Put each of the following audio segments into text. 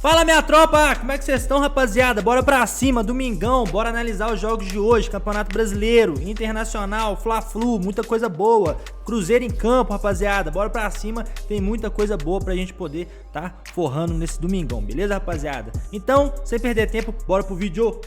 Fala minha tropa, como é que vocês estão, rapaziada? Bora pra cima, domingão, bora analisar os jogos de hoje, Campeonato Brasileiro, Internacional, Fla-Flu, muita coisa boa, Cruzeiro em campo, rapaziada, bora pra cima, tem muita coisa boa pra gente poder tá forrando nesse domingão, beleza, rapaziada? Então, sem perder tempo, bora pro vídeo.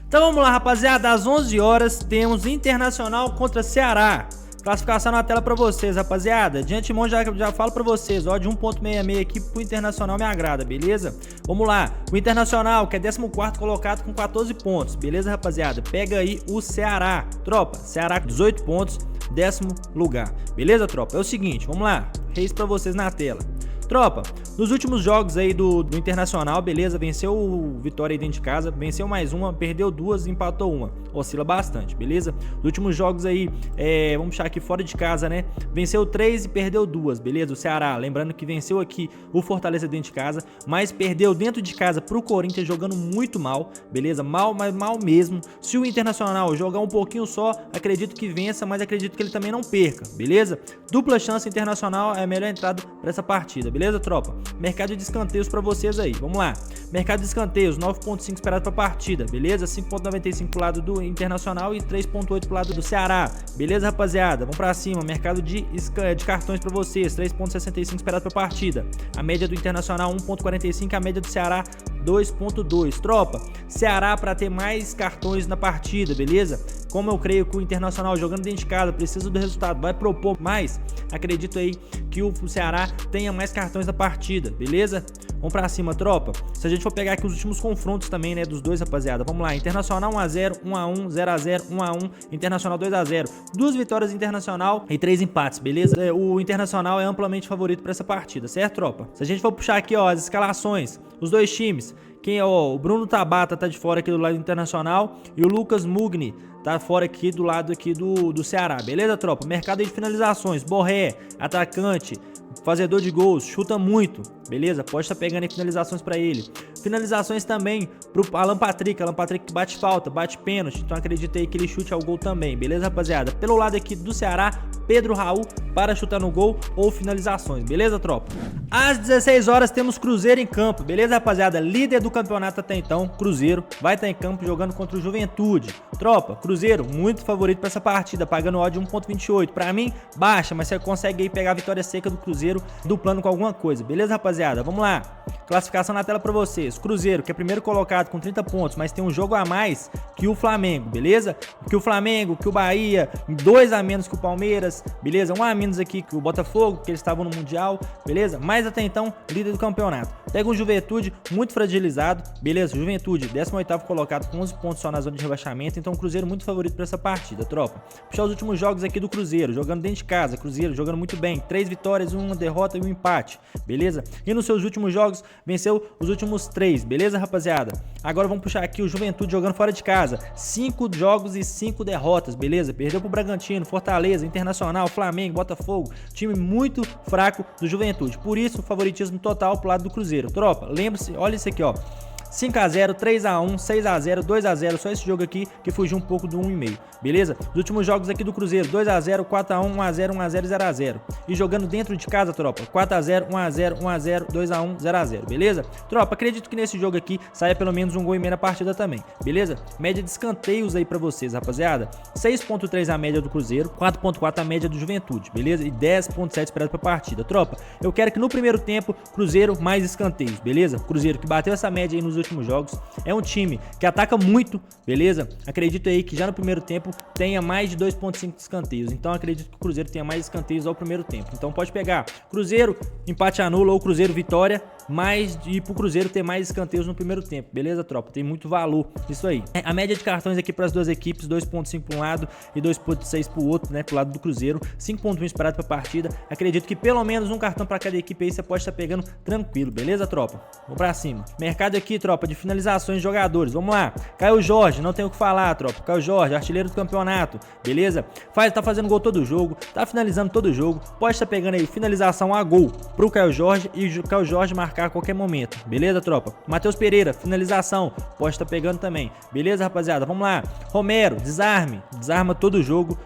Então vamos lá, rapaziada, às 11 horas temos Internacional contra Ceará. Classificação na tela pra vocês, rapaziada. De antemão já falo pra vocês, ó, de 1.66 aqui pro Internacional me agrada, beleza? Vamos lá, o Internacional, que é 14º colocado com 14 pontos, beleza, rapaziada? Pega aí o Ceará, tropa, Ceará com 18 pontos, 10º lugar, beleza, tropa? É o seguinte, vamos lá, reis pra vocês na tela. Tropa, nos últimos jogos aí do Internacional, beleza, venceu o Vitória aí dentro de casa, venceu mais uma, perdeu duas, empatou uma, oscila bastante, beleza? Nos últimos jogos aí, vamos puxar aqui fora de casa, né, venceu 3 e perdeu 2, beleza? O Ceará, lembrando que venceu aqui o Fortaleza dentro de casa, mas perdeu dentro de casa pro Corinthians jogando muito mal, beleza? Mal, mas mal mesmo. Se o Internacional jogar um pouquinho só, acredito que vença, mas acredito que ele também não perca, beleza? Dupla chance Internacional é a melhor entrada para essa partida, beleza, tropa? Mercado de escanteios para vocês aí, vamos lá. Mercado de escanteios, 9.5 esperado para partida, beleza? 5.95 pro lado do Internacional e 3.8 pro lado do Ceará, beleza, rapaziada? Vamos para cima, mercado de cartões para vocês, 3.65 esperado para partida. A média do Internacional 1.45, a média do Ceará 2.2. Tropa, Ceará para ter mais cartões na partida, beleza? Como eu creio que o Internacional jogando dentro de casa precisa do resultado, vai propor mais, acredito aí que o Ceará tenha mais cartões na partida, beleza? Vamos pra cima, tropa. Se a gente for pegar aqui os últimos confrontos também, né, dos dois, rapaziada, vamos lá, Internacional 1x0, 1x1, 0x0, 1x1, Internacional 2x0, 2 vitórias Internacional e 3 empates, beleza? O Internacional é amplamente favorito pra essa partida, certo, tropa? Se a gente for puxar aqui, ó, as escalações, os dois times, quem é, ó, o Bruno Tabata tá de fora aqui do lado do Internacional e o Lucas Mugni tá fora aqui do lado aqui do Ceará, beleza, tropa? Mercado de finalizações, Borré, atacante, fazedor de gols, chuta muito, beleza? Pode estar pegando aí finalizações para ele. Finalizações também pro Alan Patrick que bate falta, bate pênalti, então acredito aí que ele chute ao gol também, beleza, rapaziada? Pelo lado aqui do Ceará, Pedro Raul para chutar no gol ou finalizações, beleza, tropa? Às 16 horas temos Cruzeiro em campo, beleza, rapaziada? Líder do campeonato até então, Cruzeiro, vai estar em campo jogando contra o Juventude. Tropa, Cruzeiro, muito favorito para essa partida, pagando odd 1.28. Para mim, baixa, mas você consegue aí pegar a vitória seca do Cruzeiro, duplando com alguma coisa, beleza, rapaziada? Vamos lá. Classificação na tela para vocês. Cruzeiro, que é primeiro colocado com 30 pontos, mas tem um jogo a mais que o Flamengo, beleza? Que o Flamengo, que o Bahia, 2 a menos que o Palmeiras, beleza? 1 a menos aqui que o Botafogo, que eles estavam no Mundial, beleza? Mas até então, líder do campeonato. Pega um Juventude muito fragilizado, beleza? Juventude, 18º colocado com 11 pontos só na zona de rebaixamento, então o Cruzeiro muito favorito para essa partida, tropa. Puxar os últimos jogos aqui do Cruzeiro, jogando dentro de casa, Cruzeiro jogando muito bem, 3 vitórias, 1 derrota e 1 empate, beleza? E nos seus últimos jogos, venceu os últimos 3, beleza, rapaziada? Agora vamos puxar aqui o Juventude jogando fora de casa, 5 jogos e 5 derrotas, beleza? Perdeu pro Bragantino, Fortaleza, Internacional, Flamengo, Botafogo, time muito fraco do Juventude, por isso o favoritismo total pro lado do Cruzeiro. Tropa, lembre-se, olha isso aqui, ó, 5x0, 3x1, 6x0, 2x0, só esse jogo aqui que fugiu um pouco do 1,5, beleza? Os últimos jogos aqui do Cruzeiro, 2x0, 4x1, 1x0, 1x0 e 0x0. E jogando dentro de casa, tropa, 4x0, 1x0, 1x0, 2x1, 0x0, beleza? Tropa, acredito que nesse jogo aqui saia pelo menos um gol e meio na partida também, beleza? Média de escanteios aí pra vocês, rapaziada. 6.3 a média do Cruzeiro, 4.4 a média do Juventude, beleza? E 10.7 esperado pra partida. Tropa, eu quero que no primeiro tempo, Cruzeiro mais escanteios, beleza? Cruzeiro que bateu essa média aí nos últimos jogos, é um time que ataca muito, beleza? Acredito aí que já no primeiro tempo tenha mais de 2.5 escanteios, então acredito que o Cruzeiro tenha mais escanteios ao primeiro tempo, então pode pegar Cruzeiro, empate anula ou Cruzeiro vitória, mais e pro Cruzeiro ter mais escanteios no primeiro tempo, beleza, tropa? Tem muito valor isso aí. A média de cartões aqui para as duas equipes, 2.5 para um lado e 2.6 pro outro, né, pro lado do Cruzeiro, 5.1 esperado pra partida, acredito que pelo menos um cartão para cada equipe aí você pode estar pegando tranquilo, beleza, tropa? Vamos pra cima. Mercado aqui, tropa, de finalizações de jogadores, vamos lá. Caio Jorge, não tem o que falar, tropa. Caio Jorge, artilheiro do campeonato, beleza? Tá fazendo gol todo jogo, tá finalizando todo jogo, pode estar pegando aí finalização a gol pro Caio Jorge e o Caio Jorge marcando marcar a qualquer momento, beleza, tropa? Matheus Pereira, finalização, pode estar pegando também, beleza, rapaziada? Vamos lá. Romero, desarme, desarma todo jogo,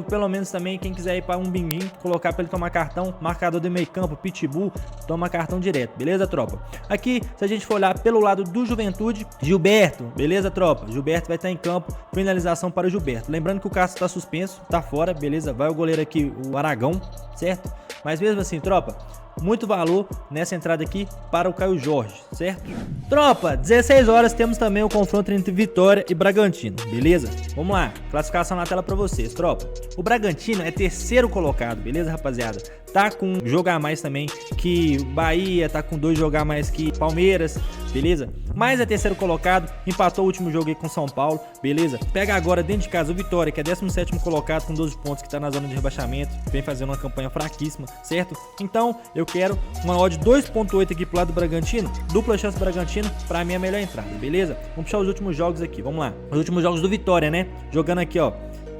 pelo menos também, quem quiser ir para um binguim, colocar para ele tomar cartão, marcador de meio campo, pitbull, toma cartão direto, beleza, tropa? Aqui, se a gente for olhar pelo lado do Juventude, Gilberto, beleza, tropa? Gilberto vai estar em campo, finalização para o Gilberto. Lembrando que o Castro tá suspenso, tá fora, beleza? Vai o goleiro aqui, o Aragão, certo? Mas mesmo assim, tropa, muito valor nessa entrada aqui para o Caio Jorge, certo? Tropa, 16 horas temos também o confronto entre Vitória e Bragantino, beleza? Vamos lá, classificação na tela para vocês, tropa. O Bragantino é terceiro colocado, beleza, rapaziada? Tá com um jogo a mais também que Bahia, tá com 2 jogos a mais que Palmeiras, beleza? Mas é terceiro colocado, empatou o último jogo aí com São Paulo, beleza? Pega agora dentro de casa o Vitória, que é 17º colocado com 12 pontos, que tá na zona de rebaixamento, vem fazendo uma campanha fraquíssima, certo? Então, eu quero uma odd 2.8 aqui pro lado do Bragantino, dupla chance Bragantino, pra mim é a melhor entrada, beleza? Vamos puxar os últimos jogos aqui, vamos lá. Os últimos jogos do Vitória, né? Jogando aqui, ó.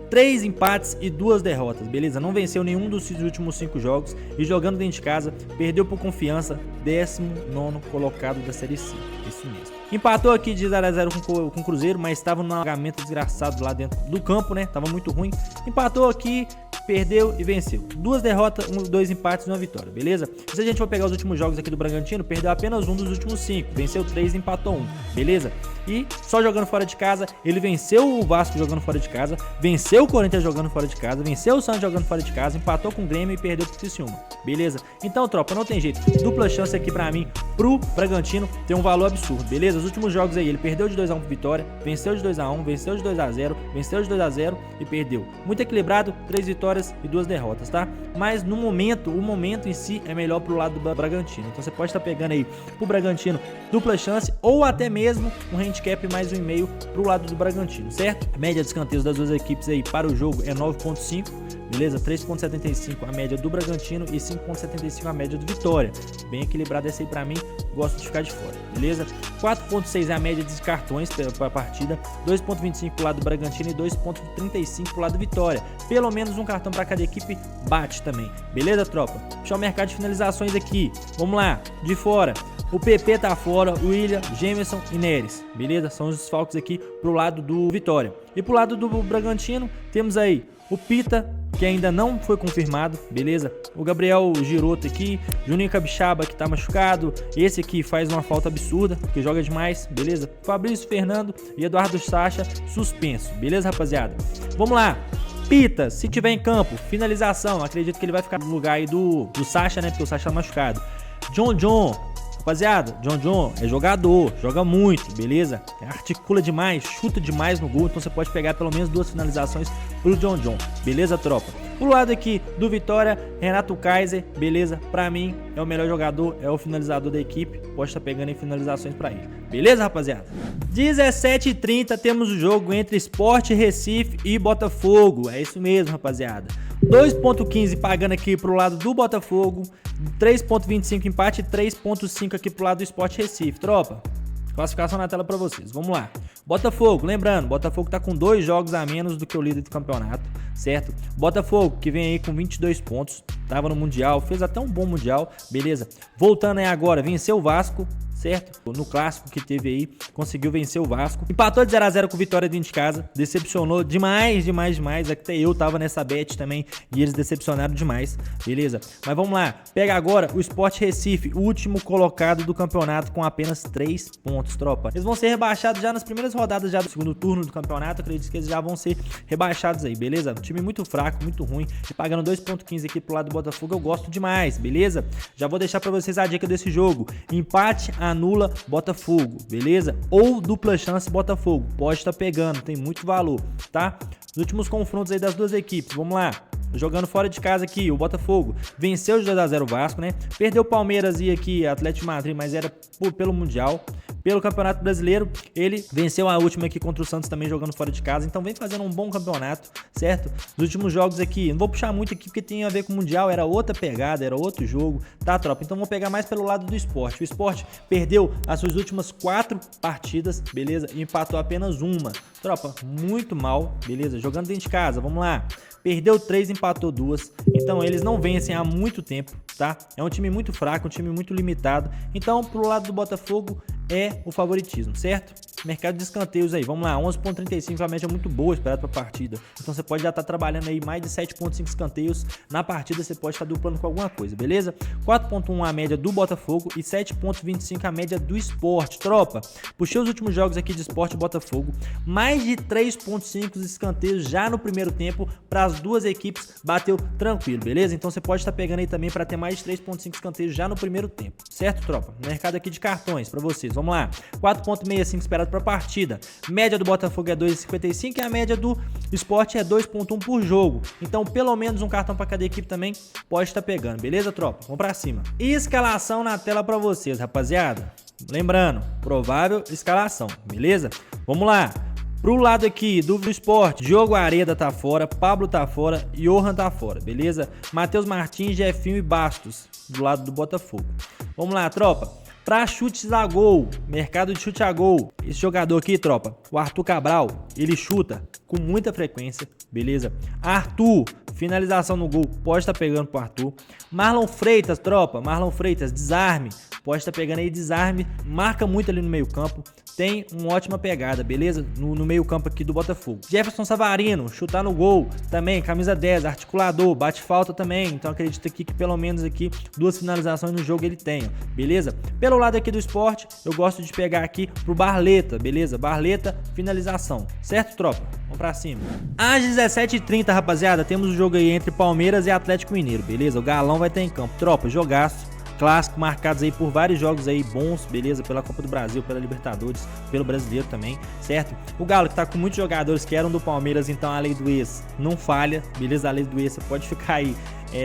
3 empates e 2 derrotas, beleza? Não venceu nenhum dos últimos 5 jogos e jogando dentro de casa, perdeu por Confiança, 19º colocado da Série C, isso mesmo. Empatou aqui de 0-0 com o Cruzeiro, mas estava num alagamento desgraçado lá dentro do campo, né? Tava muito ruim. Empatou aqui, perdeu e venceu. 2 derrotas, 2 empates e 1 vitória, beleza? E se a gente for pegar os últimos jogos aqui do Bragantino, perdeu apenas um dos últimos 5, venceu 3 e empatou 1, beleza? E só jogando fora de casa, ele venceu o Vasco jogando fora de casa, venceu o Corinthians jogando fora de casa, venceu o Santos jogando fora de casa, empatou com o Grêmio e perdeu pro Criciúma, beleza? Então, tropa, não tem jeito, dupla chance aqui pra mim, pro Bragantino, tem um valor absurdo, beleza? Os últimos jogos aí, ele perdeu de 2-1 pro Vitória, venceu de 2-1, venceu de 2-0, venceu de 2-0 e perdeu. Muito equilibrado, 3 vitórias e 2 derrotas, tá? Mas no momento, o momento em si é melhor pro lado do Bragantino. Então você pode estar pegando aí pro Bragantino dupla chance ou até mesmo um handicap mais 1,5 pro lado do Bragantino, certo? A média de escanteios das duas equipes aí para o jogo é 9.5, beleza? 3.75 a média do Bragantino e 5.75 a média do Vitória. Bem equilibrado essa aí pra mim, gosto de ficar de fora, beleza? 4.6 é a média de cartões para a partida, 2.25 pro lado do Bragantino e 2.35 pro lado do Vitória. Pelo menos um cartão para cada equipe bate também, beleza, tropa? Puxar o mercado de finalizações aqui, vamos lá, de fora. O PP tá fora, o William, Gemerson e Neres, beleza? São os desfalques aqui pro lado do Vitória. E pro lado do Bragantino, temos aí o Pita, que ainda não foi confirmado, beleza? O Gabriel Giroto aqui, Juninho Capixaba, que tá machucado, esse aqui faz uma falta absurda, porque joga demais, beleza? Fabrício Fernando e Eduardo Sacha, suspenso, beleza, rapaziada? Vamos lá! Pita, se tiver em campo, finalização, acredito que ele vai ficar no lugar aí do Sacha, né? Porque o Sacha tá machucado. John, rapaziada, John é jogador, joga muito, beleza? Articula demais, chuta demais no gol, então você pode pegar pelo menos 2 finalizações pro John, beleza, tropa? Pro lado aqui do Vitória, Renato Kaiser, beleza? Pra mim, é o melhor jogador, é o finalizador da equipe, pode estar pegando em finalizações pra ele, beleza, rapaziada? 17h30 temos o jogo entre Sport Recife e Botafogo, é isso mesmo, rapaziada. 2.15 pagando aqui pro lado do Botafogo, 3.25 empate e 3.5 aqui pro lado do Sport Recife, tropa. Classificação na tela pra vocês, vamos lá. Botafogo, lembrando, Botafogo tá com 2 jogos a menos do que o líder do campeonato, certo? Botafogo que vem aí com 22 pontos, tava no Mundial, fez até um bom Mundial, beleza? Voltando aí agora, venceu o Vasco, certo? No clássico que teve aí, conseguiu vencer o Vasco. Empatou de 0-0 com Vitória dentro de casa, decepcionou demais. Até eu tava nessa bet também e eles decepcionaram demais, beleza? Mas vamos lá, pega agora o Sport Recife, o último colocado do campeonato com apenas 3 pontos, tropa. Eles vão ser rebaixados já nas primeiras rodadas já do segundo turno do campeonato, acredito que eles já vão ser rebaixados aí, beleza? Um time muito fraco, muito ruim, e pagando 2.15 aqui pro lado do Botafogo eu gosto demais, beleza? Já vou deixar pra vocês a dica desse jogo, empate anula Botafogo, beleza? Ou dupla chance Botafogo, pode estar pegando, tem muito valor, tá? Os últimos confrontos aí das duas equipes, vamos lá. Jogando fora de casa aqui, o Botafogo venceu de 2-0 o Vasco, né? Perdeu o Palmeiras e aqui Atlético de Madrid, mas era pelo Mundial. Pelo Campeonato Brasileiro, ele venceu a última aqui contra o Santos também jogando fora de casa. Então vem fazendo um bom campeonato, certo? Nos últimos jogos aqui, não vou puxar muito aqui porque tem a ver com o Mundial, era outra pegada, era outro jogo, tá, tropa? Então vou pegar mais pelo lado do Sport. O Sport perdeu as suas últimas 4 partidas, beleza? E empatou apenas uma. Tropa, muito mal, beleza? Jogando dentro de casa, vamos lá. perdeu 3, empatou 2. Então eles não vencem há muito tempo, tá? É um time muito fraco, um time muito limitado. Então pro lado do Botafogo é o favoritismo, certo? Mercado de escanteios aí, vamos lá, 11.35, a média muito boa esperada para a partida. Então você pode já estar trabalhando aí mais de 7.5 escanteios na partida, você pode estar duplando com alguma coisa, beleza? 4.1 a média do Botafogo e 7.25 a média do Sport. Tropa, puxei os últimos jogos aqui de Sport e Botafogo, mais de 3.5 escanteios já no primeiro tempo para as duas equipes, bateu tranquilo, beleza? Então você pode estar pegando aí também para ter mais de 3.5 escanteios já no primeiro tempo, certo, tropa? Mercado aqui de cartões para vocês, vamos lá, 4.65 esperado para a partida, média do Botafogo é 2.55 e a média do Sport é 2.1 por jogo, então pelo menos um cartão para cada equipe também pode estar pegando, beleza, tropa? Vamos para cima. E escalação na tela para vocês, rapaziada, lembrando, provável escalação, beleza? Vamos lá. Pro lado aqui do Sport, Diogo Areda tá fora, Pablo tá fora, Johan tá fora, beleza? Matheus Martins, Jefinho e Bastos do lado do Botafogo. Vamos lá, tropa. Pra chutes a gol, mercado de chute a gol, esse jogador aqui, tropa, o Arthur Cabral, ele chuta com muita frequência, beleza? Arthur, finalização no gol, pode estar pegando pro Arthur. Marlon Freitas, tropa, Marlon Freitas, desarme, pode estar pegando aí desarme, marca muito ali no meio campo, tem uma ótima pegada, beleza? No meio campo aqui do Botafogo. Jefferson Savarino, chutar no gol, também, camisa 10, articulador, bate falta também, então acredito aqui que pelo menos aqui 2 finalizações no jogo ele tenha, beleza? Pelo lado aqui do Sport, eu gosto de pegar aqui pro Barleta, beleza? Barleta, finalização, certo, tropa? Vamos pra cima. Às 17h30, rapaziada, temos o jogo aí entre Palmeiras e Atlético Mineiro, beleza? O Galão vai estar em campo, tropa, jogaço. Clássico, marcados aí por vários jogos aí bons, beleza? Pela Copa do Brasil, pela Libertadores, pelo Brasileiro também, certo? O Galo que tá com muitos jogadores que eram do Palmeiras, então a lei do ex não falha, beleza? A lei do ex, você pode ficar aí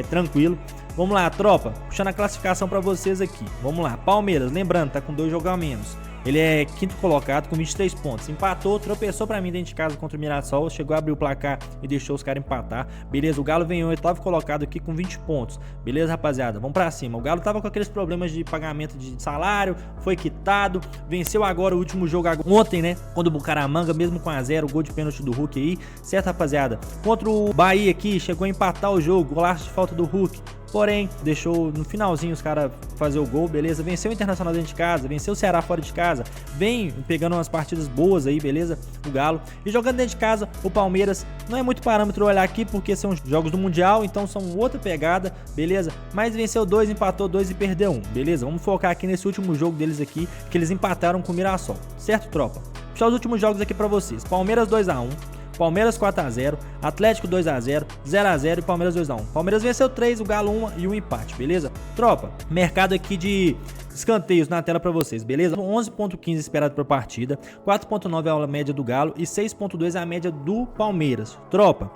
tranquilo. Vamos lá, tropa, puxando a classificação pra vocês aqui. Vamos lá, Palmeiras, lembrando, tá com 2 jogos a menos. Ele é quinto colocado com 23 pontos. Empatou, tropeçou pra mim dentro de casa contra o Mirassol. Chegou a abrir o placar e deixou os caras empatar. Beleza, o Galo vem em 8º colocado aqui com 20 pontos. Beleza, rapaziada? Vamos pra cima. O Galo tava com aqueles problemas de pagamento de salário. Foi quitado. Venceu agora o último jogo ontem, né? Contra o Bucaramanga, mesmo com 1-0. Gol de pênalti do Hulk aí. Certo, rapaziada? Contra o Bahia aqui, chegou a empatar o jogo. Golaço de falta do Hulk. Porém, deixou no finalzinho os caras fazer o gol, beleza? Venceu o Internacional dentro de casa, venceu o Ceará fora de casa, vem pegando umas partidas boas aí, beleza? O Galo. E jogando dentro de casa, o Palmeiras não é muito parâmetro olhar aqui, porque são jogos do Mundial, então são outra pegada, beleza? Mas venceu 2, empatou 2 e perdeu 1, beleza? Vamos focar aqui nesse último jogo deles aqui, que eles empataram com o Mirassol, certo, tropa? Vou puxar os últimos jogos aqui pra vocês. Palmeiras 2-1. Palmeiras 4-0, Atlético 2-0, 0-0 e Palmeiras 2-1. Palmeiras venceu 3, o Galo 1 e um empate, beleza? Tropa, mercado aqui de escanteios na tela pra vocês, beleza? 11.15 esperado pra partida, 4.9 é a média do Galo e 6.2 é a média do Palmeiras. Tropa,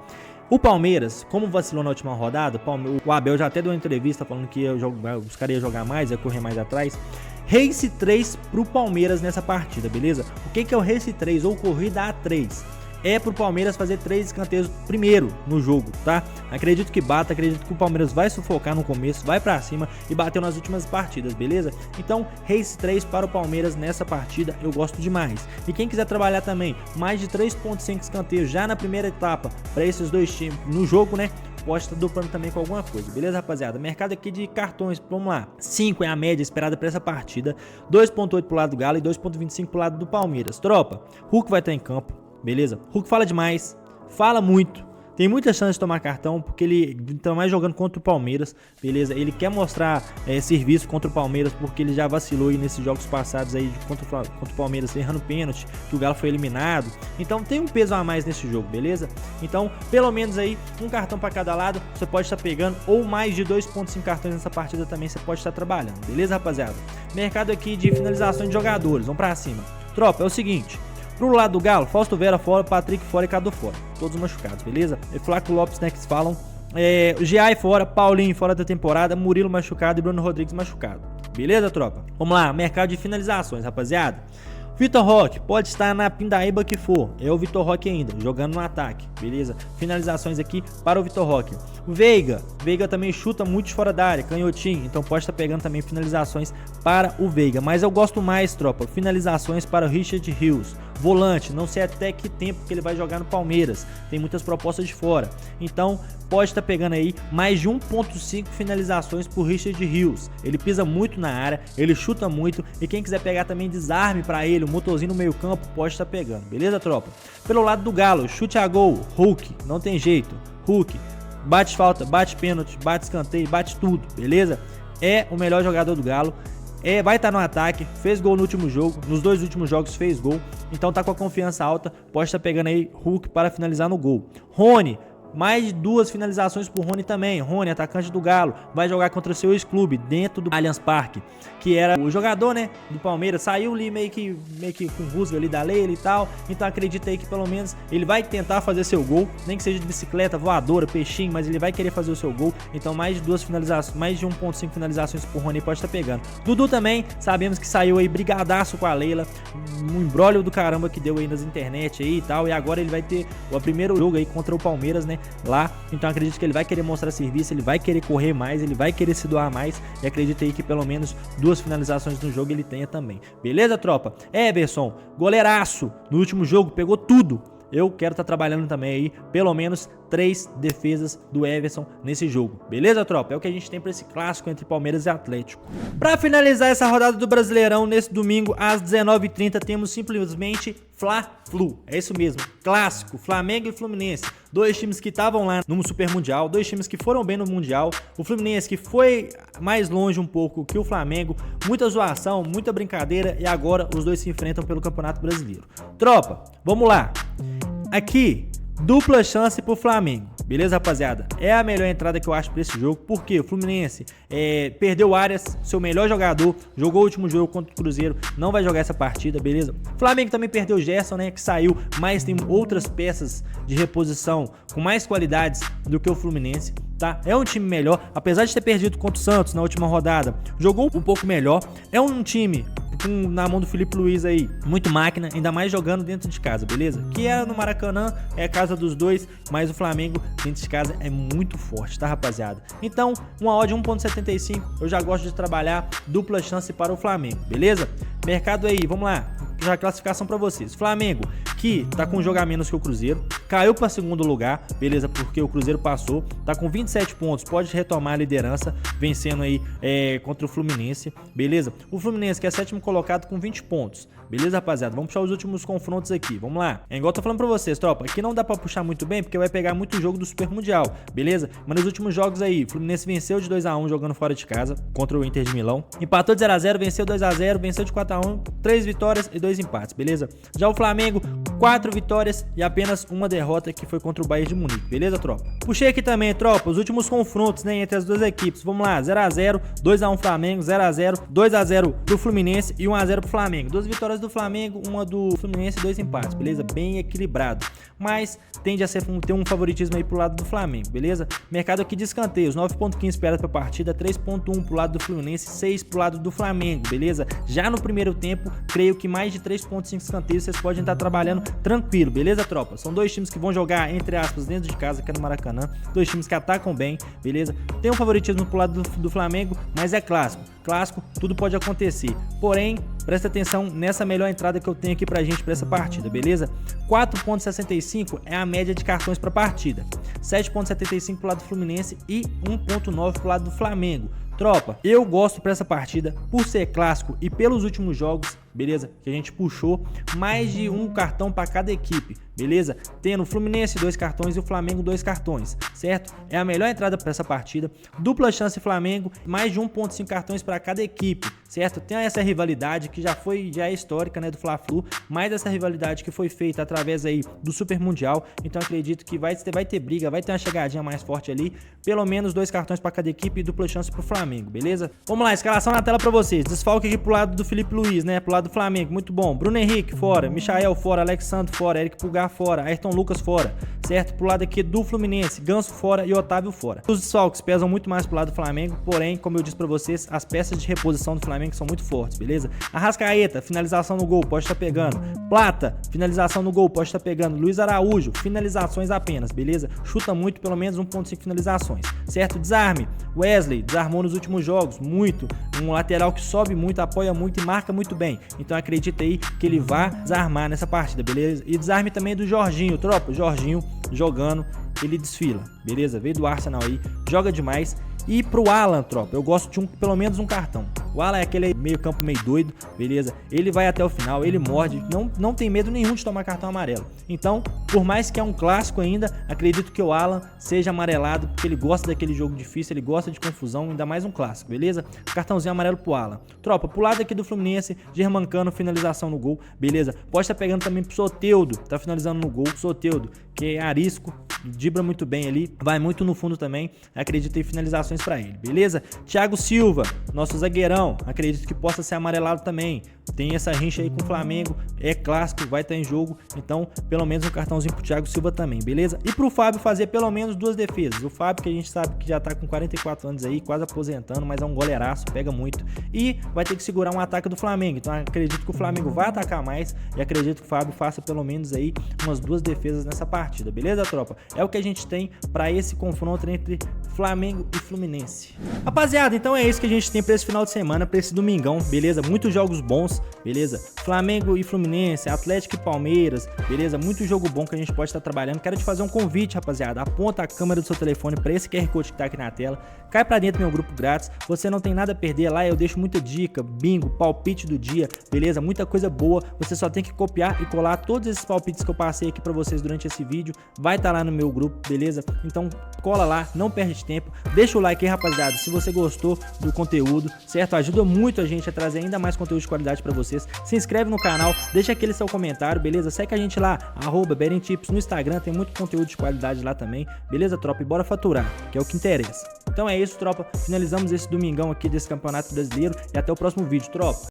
o Palmeiras, como vacilou na última rodada, o Abel já até deu uma entrevista falando que os caras iam jogar mais, ia correr mais atrás. Race 3 pro Palmeiras nessa partida, beleza? O que é o Race 3 ou corrida A3? É pro Palmeiras fazer 3 escanteios primeiro no jogo, tá? Acredito que bata, acredito que o Palmeiras vai sufocar no começo, vai pra cima e bateu nas últimas partidas, beleza? Então, Race 3 para o Palmeiras nessa partida, eu gosto demais. E quem quiser trabalhar também, mais de 3.5 escanteios já na primeira etapa para esses dois times no jogo, né? Pode estar duplando também com alguma coisa, beleza, rapaziada? Mercado aqui de cartões, vamos lá. 5 é a média esperada para essa partida, 2.8 pro lado do Galo e 2.25 pro lado do Palmeiras. Tropa, Hulk vai estar em campo. Beleza? Hulk fala demais, fala muito, tem muita chance de tomar cartão, porque ele tá mais jogando contra o Palmeiras, beleza? Ele quer mostrar serviço contra o Palmeiras, porque ele já vacilou aí nesses jogos passados aí contra o Palmeiras, errando pênalti, que o Galo foi eliminado. Então tem um peso a mais nesse jogo, beleza? Então, pelo menos aí, um cartão para cada lado, você pode estar pegando, ou mais de 2.5 cartões nessa partida também você pode estar trabalhando, beleza, rapaziada? Mercado aqui de finalização de jogadores, vamos pra cima. Tropa, é o seguinte... Pro lado do Galo, Fausto Vera fora, Patrick fora e Cadu fora. Todos machucados, beleza? E Flávio Lopes, né, que se falam. O Giai fora, Paulinho fora da temporada, Murilo machucado e Bruno Rodrigues machucado. Beleza, tropa? Vamos lá, mercado de finalizações, rapaziada. Vitor Roque pode estar na pindaíba que for, é o Vitor Roque ainda, jogando no ataque, beleza? Finalizações aqui para o Vitor Roque. Veiga também chuta muito de fora da área, canhotinho, então pode estar pegando também finalizações para o Veiga. Mas eu gosto mais, tropa, finalizações para o Richard Rios. volante, não sei até que tempo que ele vai jogar no Palmeiras, tem muitas propostas de fora, então pode estar pegando aí mais de 1.5 finalizações por Richard Rios. Ele pisa muito na área, ele chuta muito, e quem quiser pegar também desarme para ele, um motorzinho no meio campo, pode estar pegando, beleza, tropa? Pelo lado do Galo, chute a gol, Hulk, não tem jeito, Hulk, bate falta, bate pênalti, bate escanteio, bate tudo, beleza? É o melhor jogador do Galo, vai estar no ataque, fez gol no último jogo, nos 2 últimos jogos fez gol, então tá com a confiança alta, pode estar pegando aí Hulk para finalizar no gol. Rony, mais de 2 finalizações por Rony também. Rony, atacante do Galo, vai jogar contra o seu ex-clube dentro do Allianz Parque, que era o jogador, né, do Palmeiras, saiu ali meio que com rusga ali da Leila e tal, então acredita aí que pelo menos ele vai tentar fazer seu gol, nem que seja de bicicleta, voadora, peixinho, mas ele vai querer fazer o seu gol, então mais de 2 finalizações, mais de 1.5 finalizações por Rony pode estar pegando. Dudu também, sabemos que saiu aí brigadaço com a Leila, um embrólio do caramba que deu aí nas internet aí e tal, e agora ele vai ter o primeiro jogo aí contra o Palmeiras, né, lá, então acredito que ele vai querer mostrar serviço, ele vai querer correr mais, ele vai querer se doar mais, e acredito aí que pelo menos 2 finalizações no jogo ele tenha também, beleza, tropa? Everson, goleiraço, no último jogo pegou tudo. Eu quero estar trabalhando também aí, pelo menos 3 defesas do Everson nesse jogo, beleza, tropa? É o que a gente tem para esse clássico entre Palmeiras e Atlético. Para finalizar essa rodada do Brasileirão, nesse domingo às 19h30 temos simplesmente Fla-Flu, é isso mesmo, clássico, Flamengo e Fluminense, 2 times que estavam lá no Super Mundial, 2 times que foram bem no Mundial, o Fluminense que foi mais longe um pouco que o Flamengo, muita zoação, muita brincadeira, e agora os dois se enfrentam pelo Campeonato Brasileiro. Tropa, vamos lá, aqui, dupla chance pro Flamengo, beleza, rapaziada? É a melhor entrada que eu acho pra esse jogo, porque o Fluminense perdeu o Arias, seu melhor jogador, jogou o último jogo contra o Cruzeiro, não vai jogar essa partida, beleza? O Flamengo também perdeu o Gerson, né, que saiu, mas tem outras peças de reposição com mais qualidades do que o Fluminense, tá? É um time melhor, apesar de ter perdido contra o Santos na última rodada, jogou um pouco melhor, é um time na mão do Felipe Luiz aí, muito máquina, ainda mais jogando dentro de casa, beleza? Que é no Maracanã, é a casa dos dois, mas o Flamengo dentro de casa é muito forte, tá, rapaziada? Então, uma odd 1.75, eu já gosto de trabalhar dupla chance para o Flamengo, beleza? Mercado aí, vamos lá, já a classificação para vocês. Flamengo, que tá com um jogo a menos que o Cruzeiro, caiu para segundo lugar, beleza? Porque o Cruzeiro passou, tá com 27 pontos, pode retomar a liderança, vencendo aí contra o Fluminense, beleza? O Fluminense, que é 7º colocado com 20 pontos, beleza, rapaziada? Vamos puxar os últimos confrontos aqui, vamos lá. É igual eu tô falando pra vocês, tropa, aqui não dá pra puxar muito bem, porque vai pegar muito jogo do Super Mundial, beleza? Mas nos últimos jogos aí, o Fluminense venceu de 2-1 jogando fora de casa, contra o Inter de Milão, empatou de 0-0, venceu 2-0, venceu de 4-1, 3 vitórias e 2 empates, beleza? Já o Flamengo, 4 vitórias e apenas uma derrota, que foi contra o Bayern de Munique, beleza, tropa? Puxei aqui também, tropa, os últimos confrontos, né, entre as duas equipes, vamos lá, 0-0, 2-1 Flamengo, 0-0, 2-0 do Fluminense e 1-0 pro Flamengo, 2 vitórias do Flamengo, uma do Fluminense e 2 empates, beleza? Bem equilibrado, mas tende a ter um favoritismo aí pro lado do Flamengo, beleza? Mercado aqui de escanteios, 9.15 esperados pra partida, 3.1 pro lado do Fluminense, 6 pro lado do Flamengo, beleza? Já no primeiro tempo, creio que mais de 3.5 escanteios vocês podem estar trabalhando tranquilo, beleza, tropa? São 2 times que vão jogar, entre aspas, dentro de casa, que é no Maracanã, 2 times que atacam bem, beleza? Tem um favoritismo pro lado do Flamengo, mas é clássico, tudo pode acontecer, porém, presta atenção nessa melhor entrada que eu tenho aqui pra gente pra essa partida, beleza? 4.65 é a média de cartões pra partida, 7.75 pro lado do Fluminense e 1.9 pro lado do Flamengo. Tropa, eu gosto pra essa partida por ser clássico e pelos últimos jogos, beleza? Que a gente puxou mais de um cartão para cada equipe, beleza? Tendo o Fluminense 2 cartões e o Flamengo 2 cartões, certo? É a melhor entrada para essa partida. Dupla chance Flamengo, mais de 1.5 cartões para cada equipe, certo? Tem essa rivalidade que já é histórica, né, do Fla-Flu, mais essa rivalidade que foi feita através aí do Super Mundial. Então acredito que vai ter briga, vai ter uma chegadinha mais forte ali. Pelo menos 2 cartões para cada equipe e dupla chance pro Flamengo, beleza? Vamos lá, escalação na tela para vocês. Desfalque aqui pro lado do Felipe Luiz, né? Pro lado do Flamengo, muito bom. Bruno Henrique fora, Michael fora, Alexandre fora, Eric Pulgar fora, Ayrton Lucas fora, certo? Pro lado aqui do Fluminense, Ganso fora e Otávio fora. Os desfalques pesam muito mais pro lado do Flamengo, porém, como eu disse pra vocês, as peças de reposição do Flamengo são muito fortes, beleza? Arrascaeta, finalização no gol, pode estar pegando. Plata, finalização no gol, pode estar pegando. Luiz Araújo, finalizações apenas, beleza? Chuta muito, pelo menos 1.5 finalizações, certo? Desarme, Wesley, desarmou nos últimos jogos, muito, um lateral que sobe muito, apoia muito e marca muito bem. Então acredita aí que ele vai desarmar nessa partida, beleza? E desarme também do Jorginho, tropa. Jorginho jogando, ele desfila, beleza? Veio do Arsenal aí, joga demais. E pro Alan, tropa, eu gosto de pelo menos um cartão. O Alan é aquele meio campo meio doido, beleza? Ele vai até o final, ele morde, não tem medo nenhum de tomar cartão amarelo. Então, por mais que é um clássico ainda, acredito que o Alan seja amarelado, porque ele gosta daquele jogo difícil, ele gosta de confusão, ainda mais um clássico, beleza? Cartãozinho amarelo pro Alan. Tropa, pro lado aqui do Fluminense, Germancano, finalização no gol, beleza? Pode estar pegando também pro Soteldo, tá finalizando no gol, Soteldo, que é arisco, dibra muito bem ali, vai muito no fundo também, acredito em finalizações pra ele, beleza? Thiago Silva, nosso zagueirão, acredito que possa ser amarelado também, tem essa rincha aí com o Flamengo, é clássico, vai estar em jogo, então pelo menos um cartãozinho pro Thiago Silva também, beleza? E pro Fábio fazer pelo menos 2 defesas, o Fábio que a gente sabe que já tá com 44 anos aí, quase aposentando, mas é um goleiraço, pega muito, e vai ter que segurar um ataque do Flamengo, então acredito que o Flamengo vai atacar mais, e acredito que o Fábio faça pelo menos aí umas 2 defesas nessa partida, beleza, tropa? É o que a gente tem para esse confronto entre Flamengo e Fluminense. Rapaziada, então é isso que a gente tem para esse final de semana, para esse domingão, beleza? Muitos jogos bons, beleza? Flamengo e Fluminense, Atlético e Palmeiras, beleza? Muito jogo bom que a gente pode estar trabalhando. Quero te fazer um convite, rapaziada. Aponta a câmera do seu telefone para esse QR Code que tá aqui na tela. Cai para dentro do meu grupo grátis. Você não tem nada a perder lá, eu deixo muita dica, bingo, palpite do dia, beleza? Muita coisa boa. Você só tem que copiar e colar todos esses palpites que eu passei aqui para vocês durante esse vídeo. Vai estar lá no meu grupo, beleza? Então cola lá, não perde tempo. Deixa o like aí, rapaziada, se você gostou do conteúdo, certo? Ajuda muito a gente a trazer ainda mais conteúdo de qualidade para vocês. Se inscreve no canal, deixa aquele seu comentário, beleza? Segue a gente lá, @BerenTips no Instagram, tem muito conteúdo de qualidade lá também, beleza, tropa? E bora faturar, que é o que interessa. Então é isso, tropa. Finalizamos esse domingão aqui desse Campeonato Brasileiro e até o próximo vídeo, tropa.